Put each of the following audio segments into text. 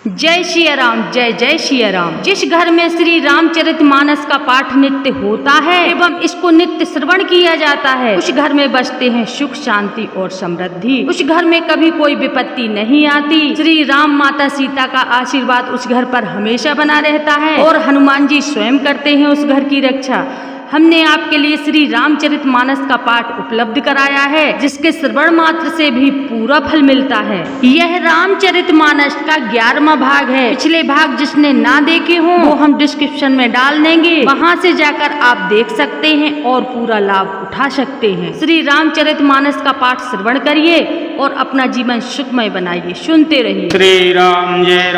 जय सिया राम, जय जय सिया राम। जिस घर में श्री रामचरितमानस का पाठ नित्य होता है एवं इसको नित्य श्रवण किया जाता है, उस घर में बसते हैं सुख, शांति और समृद्धि। उस घर में कभी कोई विपत्ति नहीं आती। श्री राम माता सीता का आशीर्वाद उस घर पर हमेशा बना रहता है और हनुमान जी स्वयं करते हैं उस घर की रक्षा। हमने आपके लिए श्री रामचरितमानस का पाठ उपलब्ध कराया है, जिसके श्रवण मात्र से भी पूरा फल मिलता है। यह रामचरितमानस का 11वां भाग है। पिछले भाग जिसने ना देखे हों वो हम डिस्क्रिप्शन में डाल देंगे, वहां से जाकर आप देख सकते हैं और पूरा लाभ उठा सकते हैं। श्री रामचरितमानस का पाठ श्रवण करिए और अपना जीवन सुखमय बनाइए। सुनते रहिए। श्री राम जय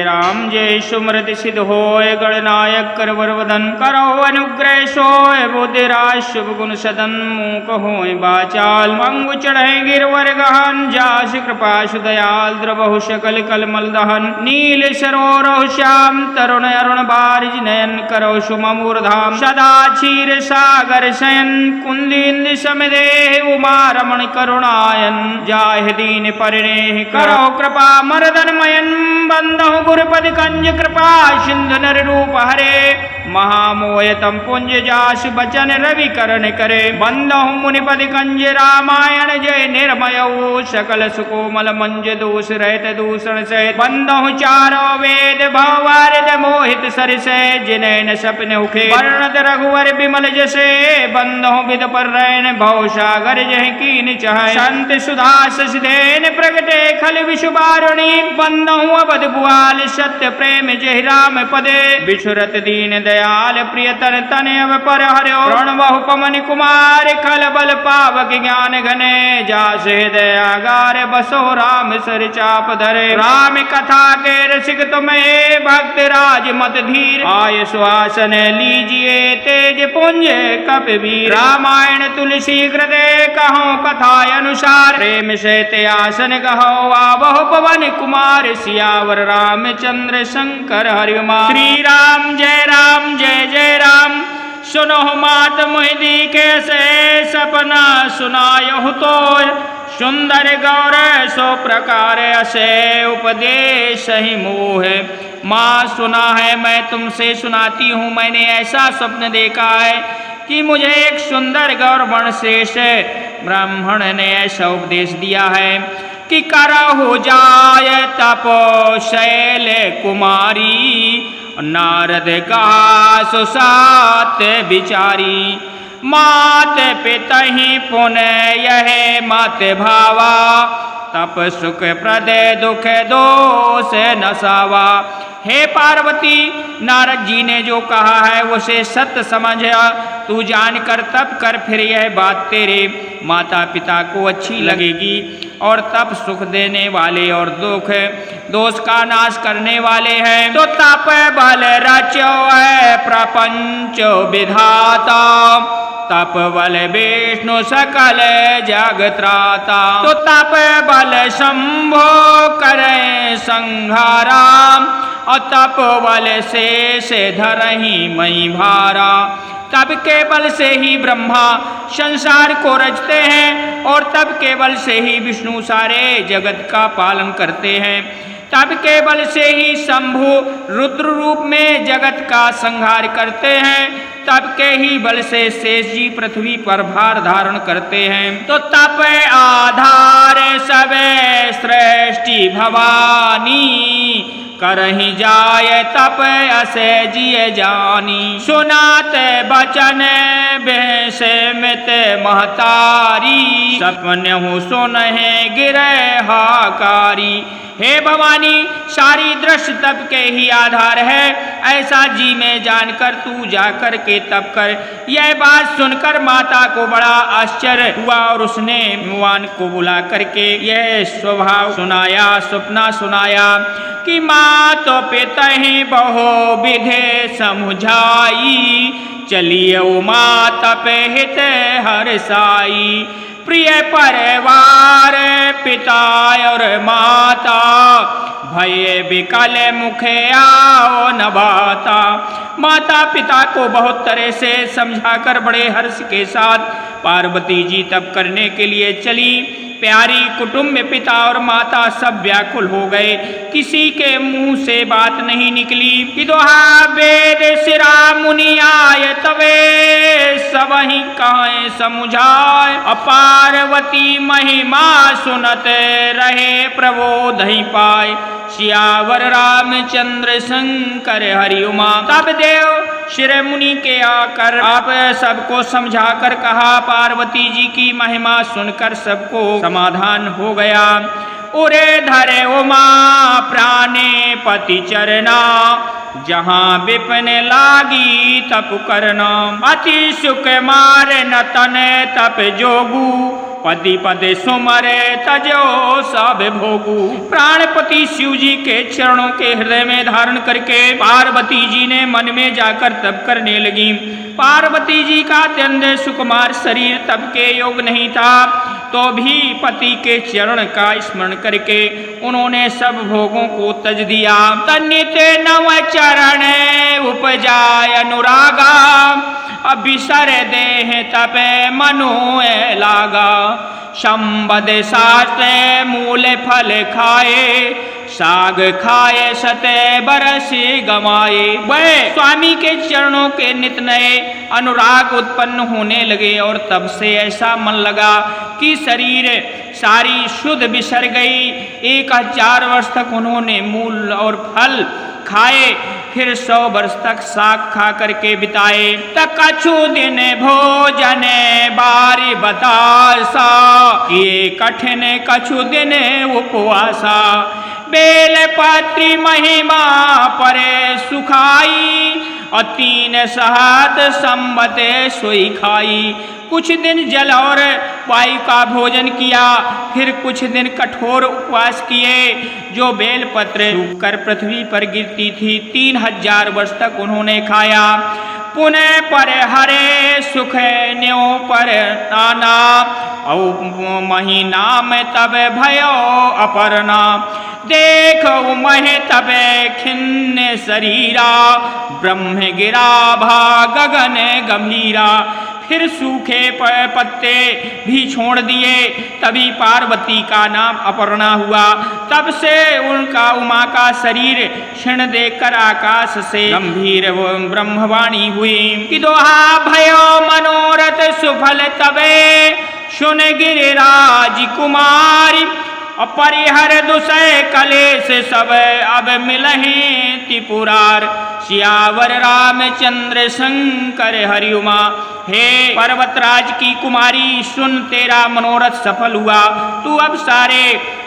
राम जय सुमृति सिद्ध होय गणनायक करवर वदन करो अनुग्रह सोय बुद्धिराज शुभ गुण सदन मूक होय बाचाल मंगु चढ़े गिरवर गहन जास कृपा सुदयाल द्रवहु सकल कलमल दहन नील सरोरहु श्याम तरुण अरुण बारिज नयन करो सुमूर्धाम सदा क्षीर सागर शयन कुंदिंद समिदेह उमा रमण करुणायन जाहि दीन परिणेह करो कृपा मर्दन मयन बंदहु गुरुपद कंज कृपा सिंधु नर रूप हरे महामोयतम पुंज जास बचन रवि करण करे बंदहु मुनिपद कंज रामायण जय निर्मय सकल सुकोमल मंज दोष रहित दूषण से बंदहु चारो वेद भवारिद मोहित सरिसे जिनैन सपने उखे वर्णत रघुवर विमल जसे बंदहु विद पर रैन भव सागर जह कीन चाहे संत सुधा ससिधेन प्रगटे खल विशुबारुणी बंदहु अवध बुआल सत्य प्रेम जय राम पदे विछुरत दीन दयाल प्रियतन तने पर हरियो प्रणवहु पवन कुमार खल बल पावक ज्ञान घने जासे दयागार बसो राम सर चाप धरे राम कथा के रसिक तुम्हें भक्त राज मत धीर आय सुहासन लीजिए तेज पुंज कपिवीर रामायण तुलसी हृदय कहो कथा अनुसार प्रेम से ते आसन कहो आवहु पवन कुमार सियावर रामचंद्र शंकर हरिमा श्री राम जय जय राम सुनो मात मोहिदी कैसे सपना सुनायो तो सुंदर गौर सो प्रकार असे उपदेश ही मोह माँ सुना है मैं तुमसे सुनाती हूँ। मैंने ऐसा स्वप्न देखा है कि मुझे एक सुंदर गौर वर्ण श्रेष्ठ ब्राह्मण ने ऐसा उपदेश दिया है कि करहु जाय तपो शैल कुमारी नारद का सुसात बिचारी मात पितहि पुण्य यह मत भावा तप सुख प्रद दुख दोष नसावा। हे पार्वती, नारद जी ने जो कहा है उसे सत्य समझ तू जानकर तप कर, फिर यह बात तेरे माता पिता को अच्छी लगेगी और तप सुख देने वाले और दुख दोष का नाश करने वाले हैं। तो तप बल रचो है प्रपंच विधाता तप बल विष्णु सकल जगत्राता तो तप बल शंभो करे संहारा और तप बल से धरही मई भारा। तप के बल से ही ब्रह्मा संसार को रचते हैं और तप के बल से ही विष्णु सारे जगत का पालन करते हैं। तप के बल से ही शंभु रुद्र रूप में जगत का संहार करते हैं। तप के ही बल से शेष जी पृथ्वी पर भार धारण करते हैं। तो तप आधार सबे सृष्टि भवानी करहि जाय तप असे जिय जानी सुनात बचन बेसे मित महतारी सपन्यहु सुनहि गिरे हाकारी। हे भवानी, सारी दृश्य तप के ही आधार है, ऐसा जी में जानकर तू जाकर के तप कर। यह बात सुनकर माता को बड़ा आश्चर्य हुआ और उसने भगवान को बुला करके यह स्वभाव सुनाया, सपना सुनाया कि माँ तो पितहि बहु विधे समझाई चलिए उमा तप हित हर्षाई। प्रिय परिवार पिता और माता भय विकल मुखे आओ नभाता। माता पिता को बहुत तरह से समझाकर बड़े हर्ष के साथ पार्वती जी तप करने के लिए चली। प्यारी कुटुंब पिता और माता सब व्याकुल हो गए। किसी के मुंह से बात नहीं निकली कि दोहा वेद सिरा मुनि आय तबे सबहि कहे समुझाय। पार्वती महिमा सुनत रहे प्रबोधहि पाए। सियावर रामचंद्र शंकर हरि उमा। तब देव श्री मुनि के आकर आप सबको समझाकर कहा। पार्वती जी की महिमा सुनकर सबको समाधान हो गया। उरे धरे उमा प्राणे पति चरना जहाँ विपिन लागी तप करना। अति सुख मार न तने तप जोगू पति पदे सुमरे तजो सब भोगू। प्राणपति शिव जी के चरणों के हृदय में धारण करके पार्वती जी ने मन में जाकर तप करने लगी। पार्वती जी का अत्यंत सुकुमार शरीर तप के योग नहीं था, तो भी पति के चरण का स्मरण करके उन्होंने सब भोगों को तज दिया। तनित नव चरण उपजाय अनुरागा अभिसर देह तपे मनु लागा। संबद शास्त्र मूल फल खाए साग खाए सते बरस गमाए। वह स्वामी के चरणों के नित नए अनुराग उत्पन्न होने लगे और तब से ऐसा मन लगा कि शरीर सारी शुद्ध बिसर गई। 1000 वर्ष तक उन्होंने मूल और फल खाए, फिर 100 वर्ष तक साग खा करके बिताए। तक कछु दिन भोजन बारी बतासा ये कठिन कछु दिन उपवासा। बेल पत्री महिमा परे सुखाई और 3 सहत संबते सोई खाई। कुछ दिन जल और वायु का भोजन किया, फिर कुछ दिन कठोर उपवास किए जो बेलपत्र सूखकर पृथ्वी पर गिरती थी। 3000 वर्ष तक उन्होंने खाया। पुनः पर हरे सुख न्यो पर नाना औ महीना में तब भयो अपर्णा। देख मह तबे खिन्न शरीरा ब्रह्म गिरा भा गगन गंभीरा। फिर सूखे पत्ते भी छोड़ दिए, तभी पार्वती का नाम अपर्णा हुआ। तब से उनका उमा का शरीर क्षण देखकर आकाश से गंभीर ब्रह्मवाणी हुई कि दोहा भयो मनोरथ सुफल तबे सुन गिरिराज कुमारी। परिहर दुसय कलेश सब अब मिलहि त्रिपुरार। सियावर रामचंद्र शंकर हरि उमा। हे पर्वतराज की कुमारी, सुन तेरा मनोरथ सफल हुआ। तू अब सारे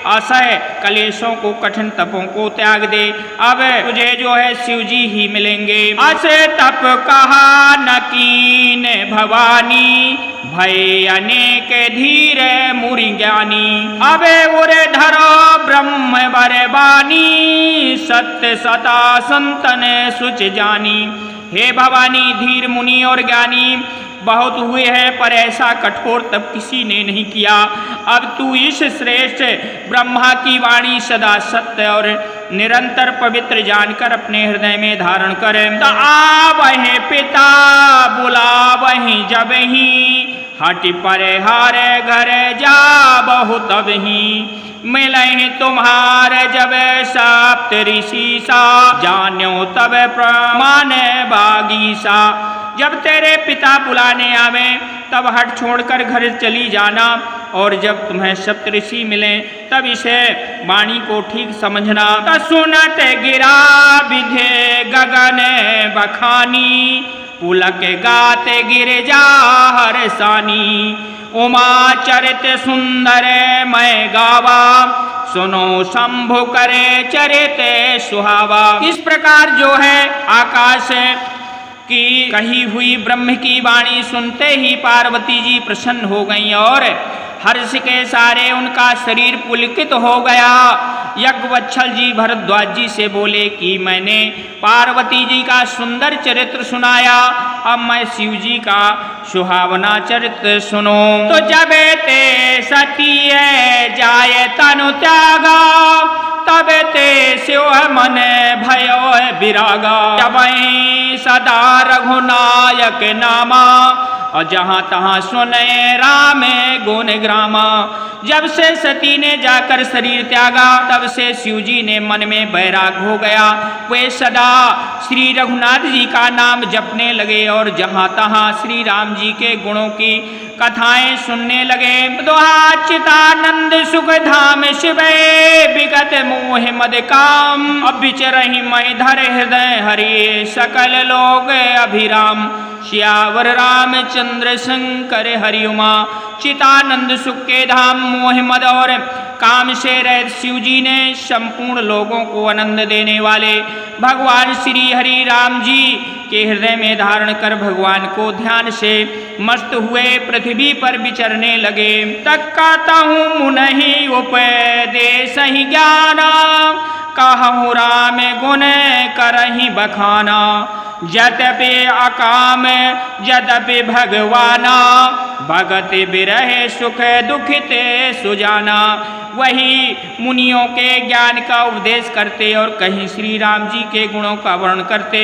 असह कलेशों को कठिन तपों को त्याग दे। अब तुझे जो है शिव जी ही मिलेंगे। असे तप कहा न कीन भवानी भय अनेक धीर मुरि ज्ञानी। अबे उरे धरो ब्रह्म बरबानी सत्य सता संतन सुच जानी। हे भवानी, धीर मुनि और ज्ञानी बहुत हुए हैं, पर ऐसा कठोर तप किसी ने नहीं किया। अब तू इस श्रेष्ठ ब्रह्मा की वाणी सदा सत्य और निरंतर पवित्र जानकर अपने हृदय में धारण कर। तो आवहि पिता बुलावहि जबहि हटि परे हारे घर जा बहु तबहि। मिलहि तुम्हार जब सप्त ऋषि सा जान्यो तब प्रमाण बागीसा। जब तेरे पिता बुलाने आवे तब हट छोड़कर घर चली जाना, और जब तुम्हें सप्तऋषि मिले तब इसे वाणी को ठीक समझना। सुनत गिरा विधे गगन बखानी पुलक गाते गिरजा हरसानी। उमा चरित सुंदर मैं गावा सुनो शंभु करे चरित सुहावा। इस प्रकार जो है आकाश की कही हुई ब्रह्म की वाणी सुनते ही पार्वती जी प्रसन्न हो गईं और हर्ष के सारे उनका शरीर पुलकित हो गया। यज्ञवत्सल जी भरद्वाज जी से बोले कि मैंने पार्वती जी का सुंदर चरित्र सुनाया, अब मैं शिव जी का सुहावना चरित्र सुनो। तो जब ते सती जाय तनु त्यागा तब ते शिव मन भयो विरागा। जब सदा रघुनायक नामा और जहाँ तहाँ सुने राम गुण ग्रामा। जब से सती ने जाकर शरीर त्यागा तब से शिव जी ने मन में बैराग हो गया। वे सदा श्री रघुनाथ जी का नाम जपने लगे और जहाँ तहाँ श्री राम जी के गुणों की कथाएं सुनने लगे। दोहा चितानंद सुख धाम शिवे विगत मोह मद काम। अब विचरहि मई धर हृदय हरि सकल लोग अभिराम। श्यावर रामचंद्र शंकर हरि उमा। चितानंद सुख के धाम मोह मद और काम से रहित शिव जी ने संपूर्ण लोगों को आनंद देने वाले भगवान श्री हरि राम जी के हृदय में धारण कर भगवान को ध्यान से मस्त हुए पृथ्वी पर विचरने लगे। तक कहता हूँ मुनहि उपदेश ही ज्ञाना कहूँ राम गुण करहि बखाना। जतपि अकाम जतपि भगवाना भगत बिरह सुख दुखित सुजाना। वही मुनियों के ज्ञान का उपदेश करते और कहीं श्री राम जी के गुणों का वर्णन करते।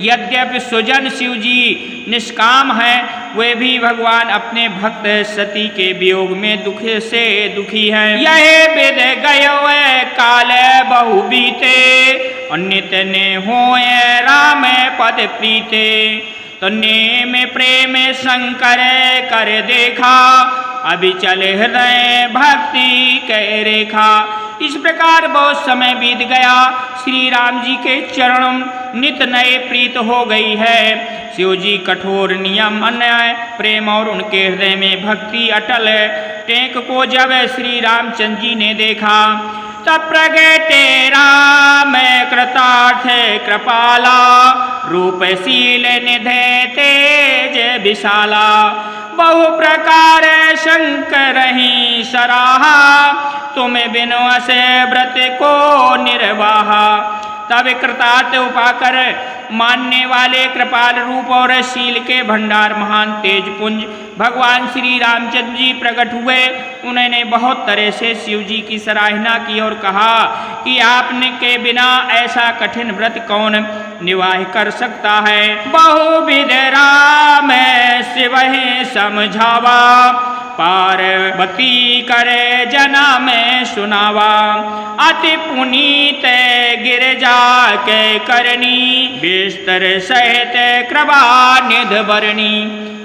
यद्यपि सुजन शिव जी निष्काम है वे भी भगवान अपने भक्त सती के वियोग में दुख से दुखी हैं। यह विद गयो काल बहु बीते नित ने होए राम पद प्रीते। तो नेम प्रेम शंकर कर देखा अभी चले हृदय भक्ति कै रेखा। इस प्रकार बहुत समय बीत गया। श्री राम जी के चरण नित नए प्रीत हो गई है। शिव जी कठोर नियम अन्याय प्रेम और उनके हृदय में भक्ति अटल टेक को जब श्री रामचंद्र जी ने देखा तब प्रगटे राम कृतार्थ कृपाला। रूपशील निधे तेज विशाला। बहु प्रकार शंकर ही सराहा तुम बिनु असे व्रत को निर्वाहा। तब कृतार्थ उपाकर मानने वाले कृपाल रूप और शील के भंडार महान तेज पुंज भगवान श्री रामचंद्र जी प्रकट हुए। उन्होंने बहुत तरह से शिव जी की सराहना की और कहा कि आपने के बिना ऐसा कठिन व्रत कौन निवाह कर सकता है। बहुविध राम शिव समझावा पार्वती करे जना में सुनावा। अति पुनीत गिरजा के करनी बिस्तर सहित कृपा निध बरनी।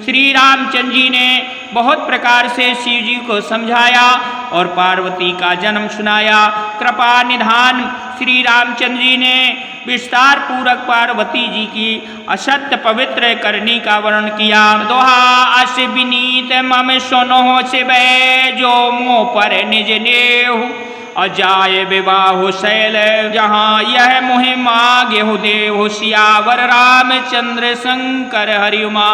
श्री रामचंद्र जी ने बहुत प्रकार से शिव जी को समझाया और पार्वती का जन्म सुनाया। कृपा निधान श्री रामचंद्र जी ने विस्तार पूर्वक पार्वती जी की असत्य पवित्र करनी का वर्णन किया। दोहा अस विनीत मम सुनो शिवे जो मोह पर निज नेहु। अजाय विवाह शैल जहाँ यह मोहि मागे हो देव। सियावर रामचंद्र शंकर हरि उमा।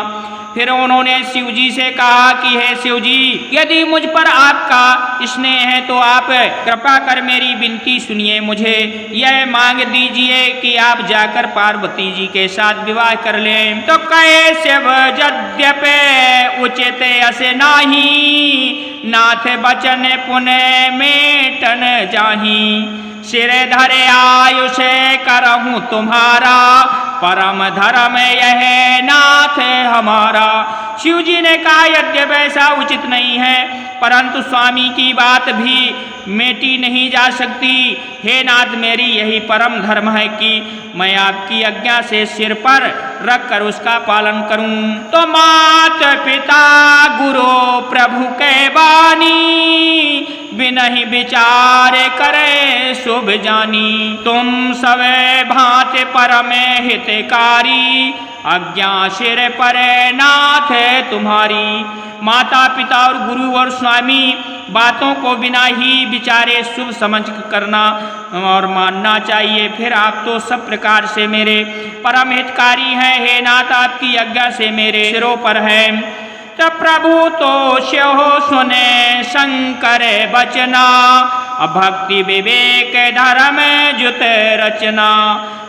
फिर उन्होंने शिव जी से कहा कि हे शिव जी यदि मुझ पर आपका स्नेह है तो आप कृपा कर मेरी विनती सुनिए। मुझे यह मांग दीजिए कि आप जाकर पार्वती जी के साथ विवाह कर लें। तो कहे शिव यद्यपि उचित असे नाही नाथ बचन पुण्य मेटन जाही। सिर धरे आयुष करहूँ तुम्हारा परम धर्म यह नाथ हमारा। शिव जी ने कहा यद्यपि ऐसा उचित नहीं है परंतु स्वामी की बात भी मेटी नहीं जा सकती। हे नाथ मेरी यही परम धर्म है कि मैं आपकी आज्ञा से सिर पर रख कर उसका पालन करूं। तो मात पिता गुरु प्रभु के बानी बिनहि विचार करे शुभ जानी। तुम सवे भांति परम हितकारी आज्ञा सिर पर नाथ तुम्हारी। माता पिता और गुरु और स्वामी बातों को बिना ही विचारे शुभ समझ करना और मानना चाहिए। फिर आप तो सब प्रकार से मेरे परम हितकारी हैं। हे नाथ आपकी आज्ञा से मेरे सिरों पर है। तब प्रभु तो स्यो सुने शंकर बचना भक्ति विवेक धर्म जुत रचना।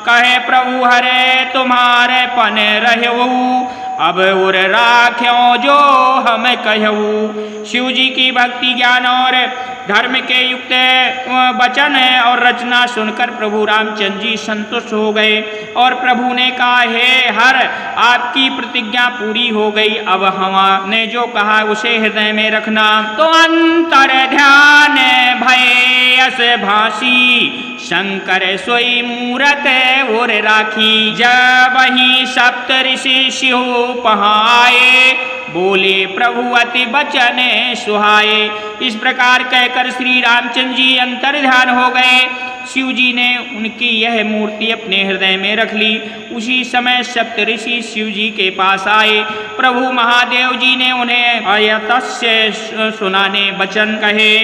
कहे प्रभु हरे तुम्हारे पन रहु अब उर राख्यो जो हम कहूँ। शिव जी की भक्ति ज्ञान और धर्म के युक्त वचन और रचना सुनकर प्रभु रामचंद्र जी संतुष्ट हो गए और प्रभु ने कहा, हे हर, आपकी प्रतिज्ञा पूरी हो गई। अब हमने जो कहा उसे हृदय में रखना। तो अंतर ध्यान भयस भासी शंकर सोई मूरत और राखी। जब ही सप्त ऋषि शिव पहाए बोले प्रभु अति बचन सुहाए। इस प्रकार कहकर श्री रामचंद्र जी अंतर ध्यान हो गए। शिव जी ने उनकी यह मूर्ति अपने हृदय में रख ली। उसी समय सप्तऋषि शिव जी के पास आए। प्रभु महादेव जी ने उन्हें अयतस्य सुनाने वचन कहे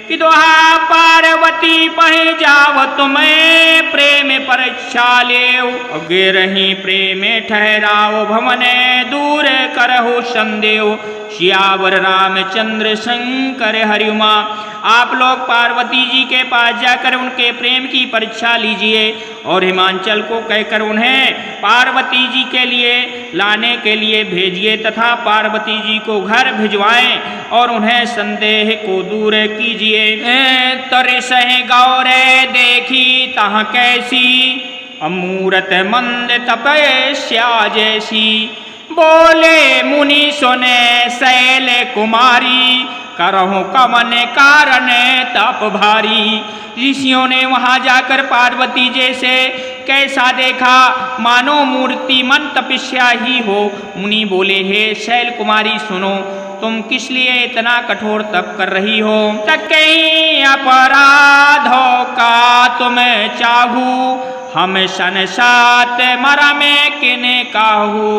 कि दोहा पार्वती पहे जाव तुम्हें प्रेम परीक्षा लेव। अगे रही प्रेम ठहराओ भवने दूर करहु संदेव। सियावर रामचंद्र शंकर हरिउमा। आप लोग पार्वती जी के पास जाकर उनके प्रेम की परीक्षा लीजिए और हिमांचल को कहकर उन्हें पार्वती जी के लिए लाने के लिए भेजिए तथा पार्वती जी को घर भिजवाएं और उन्हें संदेह को दूर कीजिए। तरे सहे गौरे देखी तहाँ कैसी अमूरत मंद तपस्या जैसी। बोले मुनि सुने शैल कुमारी करहु कमन कारण तप भारी। ऋषियों ने वहां जाकर पार्वती जैसे कैसा देखा, मानो मूर्ति मन तपस्या ही हो। मुनि बोले, हे शैल कुमारी सुनो, तुम किस लिए इतना कठोर तप कर रही हो। तकई अपराधों का तुम चाहू हम संसात मरम किने काहू।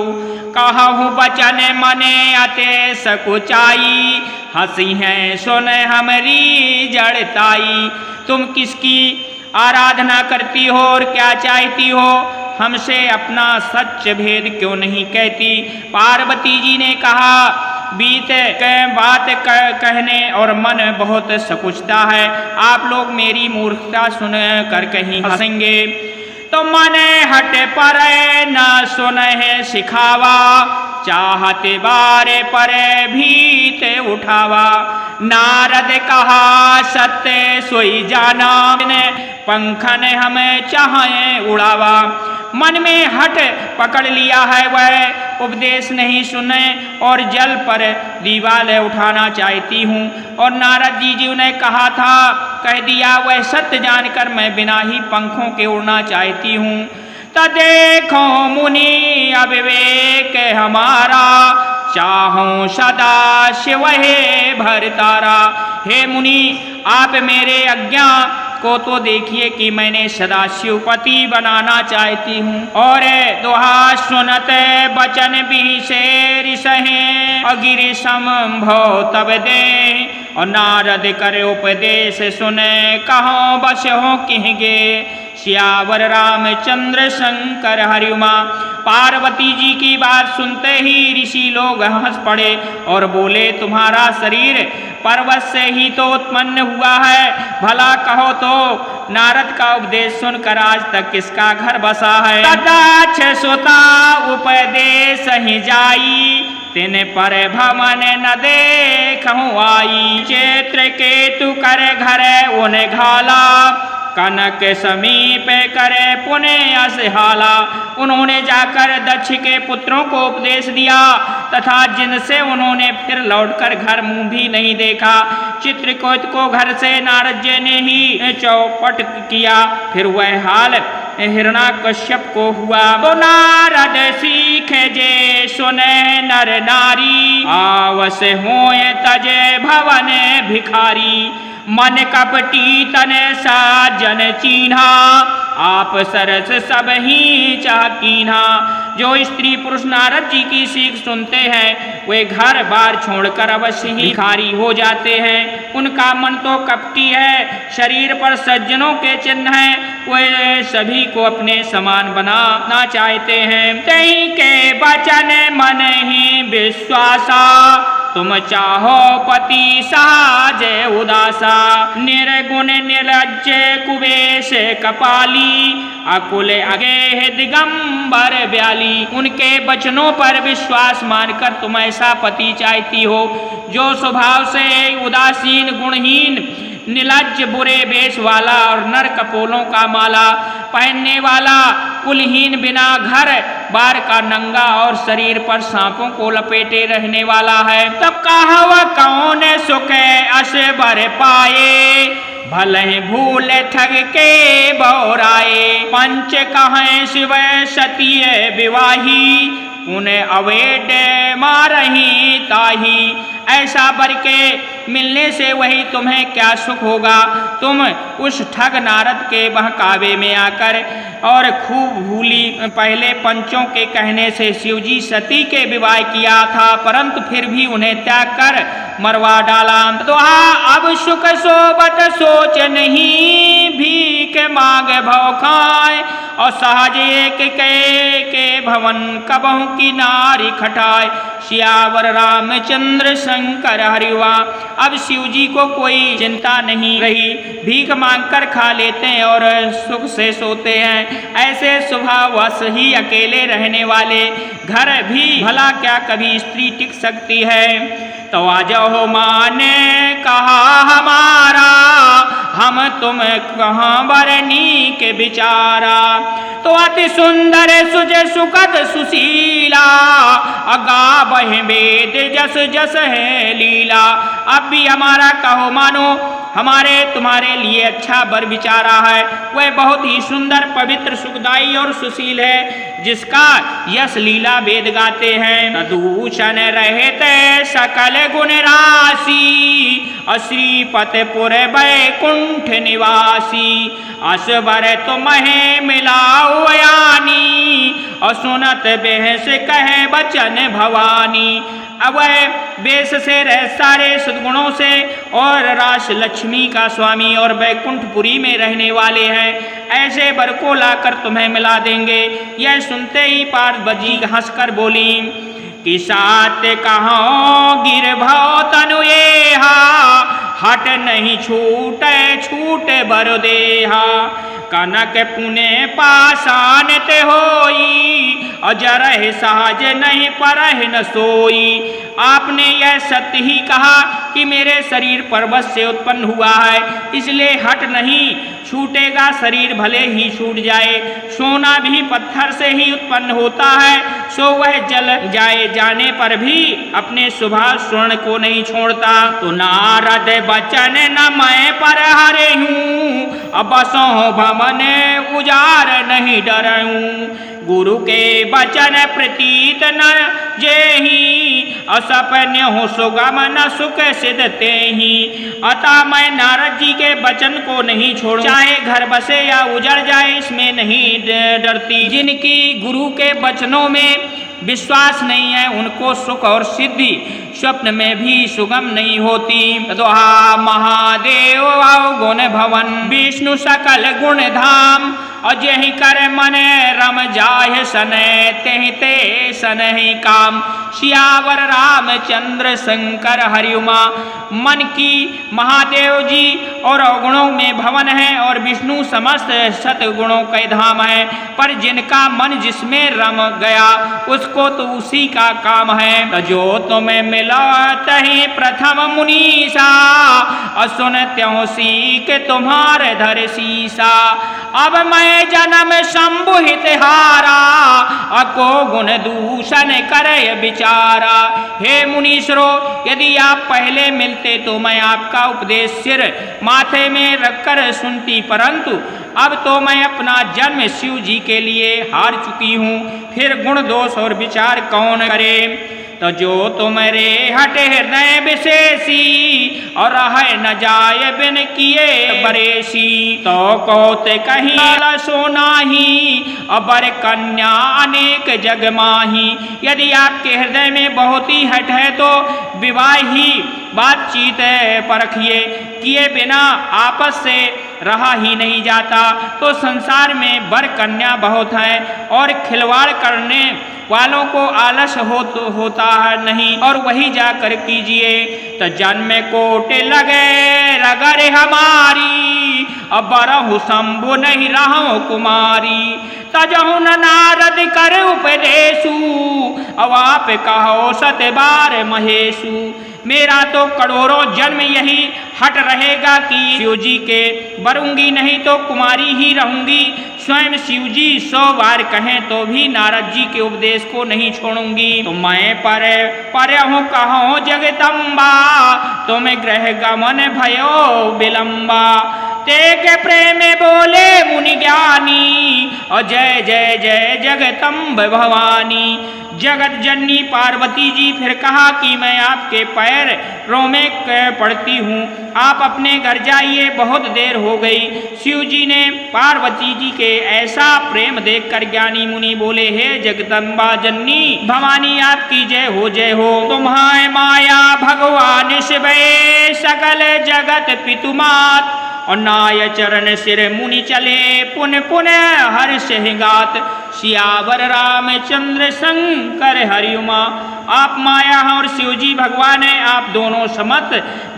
कहूँ बचन मने अते सकुचाई हंसी है सुन हमारी जड़ताई। तुम किसकी आराधना करती हो और क्या चाहती हो, हमसे अपना सच भेद क्यों नहीं कहती। पार्वती जी ने कहा, बीत बात कहने और मन बहुत सकुचता है। आप लोग मेरी मूर्खता सुन कर कहीं हंसेंगे तो मन हट पर न सुने सिखावा। चाहते बारे पर भीत उठावा। नारद कहा सत्य सोई जाना पंखन हमें चाहे उड़ावा। मन में हट पकड़ लिया है, वह उपदेश नहीं सुने और जल पर दीवाल उठाना चाहती हूँ। और नारद जी ने कहा था, कह दिया, वह सत्य जानकर मैं बिना ही पंखों के उड़ना चाहती हूँ। तो देखो मुनि अविवेक हमारा चाहूं सदा शिव हे भरतारा। हे मुनि, आप मेरे आज्ञा को तो देखिए कि मैंने सदा शिवपति बनाना चाहती हूँ। और दोहा सुनत बचन भी शेर सहे अगिर संभव तब दे। और नारद करे उपदेश सुने कहो बस हो कहेंगे। सियावर रामचंद्र शंकर हरिउमा। पार्वती जी की बात सुनते ही ऋषि लोग हंस पड़े और बोले, तुम्हारा शरीर पर्वत से ही तो उत्पन्न हुआ है, भला कहो तो नारद का उपदेश सुनकर आज तक किसका घर बसा है। तदाच सुता उपदेश ही जाई तिन पर भवन न देखूं आई। चैत्र केतु करे घर उन्हें घाला कनक समीप करे पुण्य असहाला। उन्होंने जाकर दक्ष के पुत्रों को उपदेश दिया तथा जिनसे उन्होंने फिर लौटकर घर मुंह भी नहीं देखा। चित्रकूट को घर से नारद जी ने ही चौपट किया, फिर वह हाल हिरण्याकश्यप को हुआ। तो नारद सीखे जे सुने नर नारी आवस होए तजे भवन भिखारी। मन कपटी तन साजन चीन्हा आप सरस सब ही चाह कीन्हा। जो स्त्री पुरुष नारद जी की सीख सुनते हैं वे घर बार छोड़कर अवश्य ही भिखारी हो जाते हैं। उनका मन तो कपटी है, शरीर पर सज्जनों के चिन्ह हैं, वे सभी को अपने समान बनाना चाहते हैं। तई के वचन मन ही विश्वासा तुम चाहो पति सहज उदासा, निर्गुण निर्लज्ज कुबेश कपाली, अकुल अगेह दिगंबर ब्याली। उनके वचनों पर विश्वास मानकर तुम ऐसा पति चाहती हो जो स्वभाव से उदासीन, गुणहीन, निर्लज्ज, बुरे वेश वाला और नर कपोलों का माला पहनने वाला, कुलहीन, बिना घर बार का नंगा और शरीर पर सांपों को लपेटे रहने वाला है। तब कहा कौन सुख असबर पाए, भले भूल ठग के बौराए। पंच कहें शिव सतीय विवाही, उन्हें अवेड मारही ताही। ऐसा बर के मिलने से वही तुम्हें क्या सुख होगा। तुम उस ठग नारद के बहकावे में आकर और खूब भूली। पहले पंचों के कहने से शिवजी सती के विवाह किया था, परंतु फिर भी उन्हें त्याग कर मरवा डाला। तो अब सुख सोबत सोच नहीं, भीख मांग भव खाए, और सहज एक के भवन कबहु की नारी खटाए। सियावर रामचंद्र शंकर हरिवा। अब शिवजी को कोई चिंता नहीं रही, भीख मांगकर खा लेते हैं और सुख से सोते हैं। ऐसे स्वभाववश ही अकेले रहने वाले घर भी भला क्या कभी स्त्री टिक सकती है। तो आजो माने कहा हमारा, हम तुम कहाँ बरनी के बिचारा। तो अति सुंदर सुज सुखद सुशीला, अगा बह वेद जस जस है लीला। अब भी हमारा कहो मानो, हमारे तुम्हारे लिए अच्छा वर विचारा है। वह बहुत ही सुंदर, पवित्र, सुखदाई और सुशील है, जिसका यश लीला वेद गाते हैं। तदूषण रहते सकल गुण राशि, श्रीपतपुर बैकुंठ निवासी। असबर तुम्हें मिलाओ यानी, असुनत बेहस कहे बचन भवानी। अब बेस से रह सारे सद्गुणों से और रास लक्ष्मी का स्वामी और बैकुंठपुरी में रहने वाले हैं। ऐसे वर को लाकर तुम्हें मिला देंगे। यह सुनते ही पार्वती हंसकर बोली कि सात कहाँ गिर भव तनु येहा, हट नहीं छूटे छूटे बर देहा। कनक पुने पाषाण ते होई, अजर सहज नहीं परह न सोई। आपने यह सत्य ही कहा कि मेरे शरीर पर्वत से उत्पन्न हुआ है, इसलिए हट नहीं छूटेगा। शरीर भले ही छूट जाए, सोना भी पत्थर से ही उत्पन्न होता है, सो वह जल जाने पर भी अपने सुभाष स्वर्ण को नहीं छोड़ता। तो नारद बचन न मैं पर हरे हूँ, अब बसों भवन उजार नहीं डरूं। गुरु के बचन प्रतीत न जेही, असपन्य हो सुगम न सुख सिद्ध तेहि। अतः मैं नारद जी के वचन को नहीं छोड़ूं, चाहे घर बसे या उजड़ जाए, इसमें नहीं डरती। जिनकी गुरु के वचनों में विश्वास नहीं है, उनको सुख और सिद्धि स्वप्न में भी सुगम नहीं होती। दोहा महादेव गुण भवन, विष्णु सकल गुण धाम। अजहि कर मन रम जाय सने, तेहि ते सनहि काम। सियावर रामचंद्र शंकर हरिउमा। मन की महादेव जी और अवगुणों में भवन है, और विष्णु समस्त सतगुणों के धाम है। पर जिनका मन जिसमें रम गया, उसको तो उसी का काम है। जो तुम्हें मिला तही प्रथम मुनीसा, असुन त्यों सीख तुम्हारे धर सीसा। अब मैं जन्म शंभु हित हारा, अको गुण दूषण करे विचारा। हे मुनीश्वरों, यदि आप पहले मिलते तो मैं आपका उपदेश सिर माथे में रखकर सुनती, परंतु अब तो मैं अपना जन्म शिव जी के लिए हार चुकी हूँ, फिर गुण दोष और विचार कौन करे। तो जो तुम्हारे हट हृदय विशेषी, और रह न जाय बिन किए बरेसी। तो कौत कहीं सोनाही, और बर कन्या अनेक जग माही। यदि आपके हृदय में बहुत ही हट है तो विवाह ही बातचीत परखिए, किए बिना आपस से रहा ही नहीं जाता। तो संसार में बर कन्या बहुत है और खिलवाड़ करने वालों को आलस होता है नहीं, और वही जाकर कीजिए। तो जन्म कोटे लगे रगरे हमारी, अब बरहु शंभु नहीं रहु कुमारी। तजहु न नारद कर उपदेशु, अब आप कहो सत बार महेशु। मेरा तो करोड़ों जन्म यही हट रहेगा कि शिव जी के बरूंगी, नहीं तो कुमारी ही रहूंगी। स्वयं शिव जी 100 बार कहें तो भी नारद जी के उपदेश को नहीं छोड़ूंगी। तो मैं पर हूँ कहो जगदम्बा, तुम ग्रह गमन भयो विलंबा। तेग प्रेम बोले मुनि ज्ञानी, और जय जय जय जगदम्ब भवानी। जगत जननी पार्वती जी फिर कहा कि मैं आपके पैरों में पड़ती हूँ, आप अपने घर जाइए, बहुत देर हो गई। शिव जी ने पार्वती जी के ऐसा प्रेम देखकर ज्ञानी मुनि बोले, हे जगदम्बा जननी भवानी आपकी जय हो जय हो। तुम्हारे माया भगवान शिव सकल जगत पितुमात, और नाय चरण सिर मुनि चले पुन पुन हर्ष गात। सियावर रामचंद्र शंकर हरि उमा। आप माया हैं और शिव जी भगवान हैं, आप दोनों समत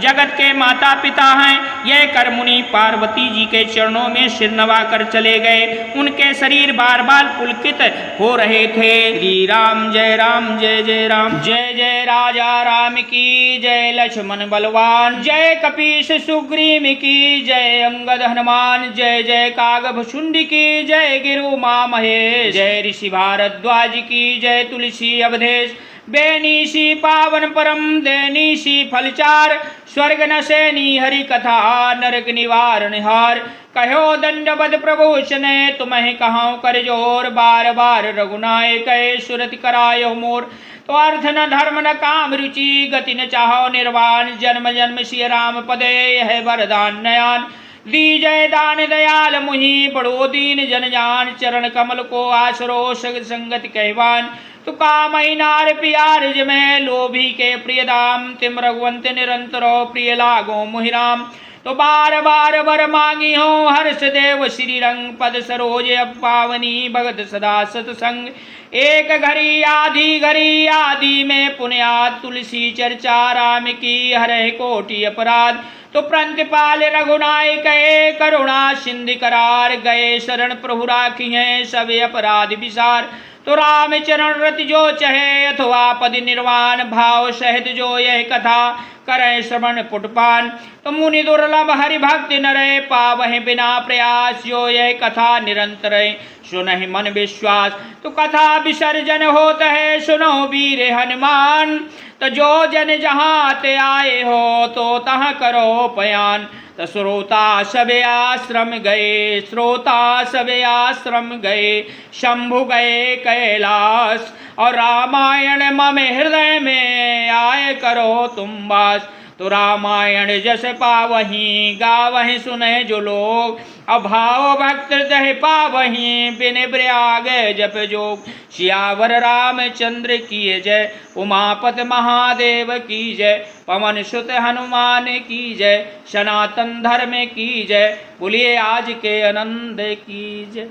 जगत के माता पिता हैं। यह कर मुनि पार्वती जी के चरणों में सिर नवा कर चले गए। उनके शरीर बार बार पुलकित हो रहे थे। श्री राम जय जय राम। जय जय राजा राम की जय, लक्ष्मण बलवान जय, कपीश सुग्रीव की जय, अंगद हनुमान जय जय, कागभ शुंडी की जय, गिरु मा महेश जय, ऋषि भारद्वाज की जय, तुलसी अवधेश बेनीसी पावन परम देनीसी फलचार, स्वर्ग नशेनी हरि कथा नरक निवारण हार। कहो दंडवद प्रभूषण तुम्हें कहाँ कर जोर, बार बार रघुनाय कहे सुरति करायो मोर। तो अर्थ न धर्म न काम रुचि, गति न चाहो निर्वाण, जन्म जन्म सिय राम पदे है वरदान नयान। दीजय दान दयाल मुहि, बड़ो दीन जन जान, चरण कमल को आसरो सग संगति कहवान। तो कामई नार प्यार जमे, लोभी के प्रिय दाम, तिम रघुवंत निरंतरो प्रिय लागो मुहिराम। तो बार बार वर मांगी हो हर्ष देव श्री रंग, पद सरोज अब पावनी भगत सदा सतसंग। एक घड़ी आधी में पुण्यात, तुलसी चर्चा राम की हरे कोटि अपराध। तो प्रतिपाल रघुनाय कहे करुणा सिंधु करार, गए शरण प्रभु राखी हैं सब अपराध विसार। तो राम चरण रति जो चहे अथवा पद निर्वाण, भाव सहित जो यह कथा करे श्रवण पुटपान। तो मुनि दुर्लभ हरि भक्ति नरे, पावहि बिना प्रयास जो यह कथा निरंतर सुनहि मन विश्वास। तो कथा विसर्जन होत है सुनो वीर हनुमान, तो जो जन जहाँ ते आए हो तो तहाँ करो पयान। तो श्रोता सबे आश्रम गए, शंभु गए कैलाश, और रामायण मम हृदय में आए करो तुम वास। तो रामायण जस पावहीं गावहीं सुने जो लोग, अभाव भक्त दह पावहीं बिन प्रयाग जप जोग। सियावर रामचंद्र की जय, उमापत महादेव की जय, पवन सुत हनुमान की जय, सनातन धर्म की जय, बोलिए आज के आनंद की जय।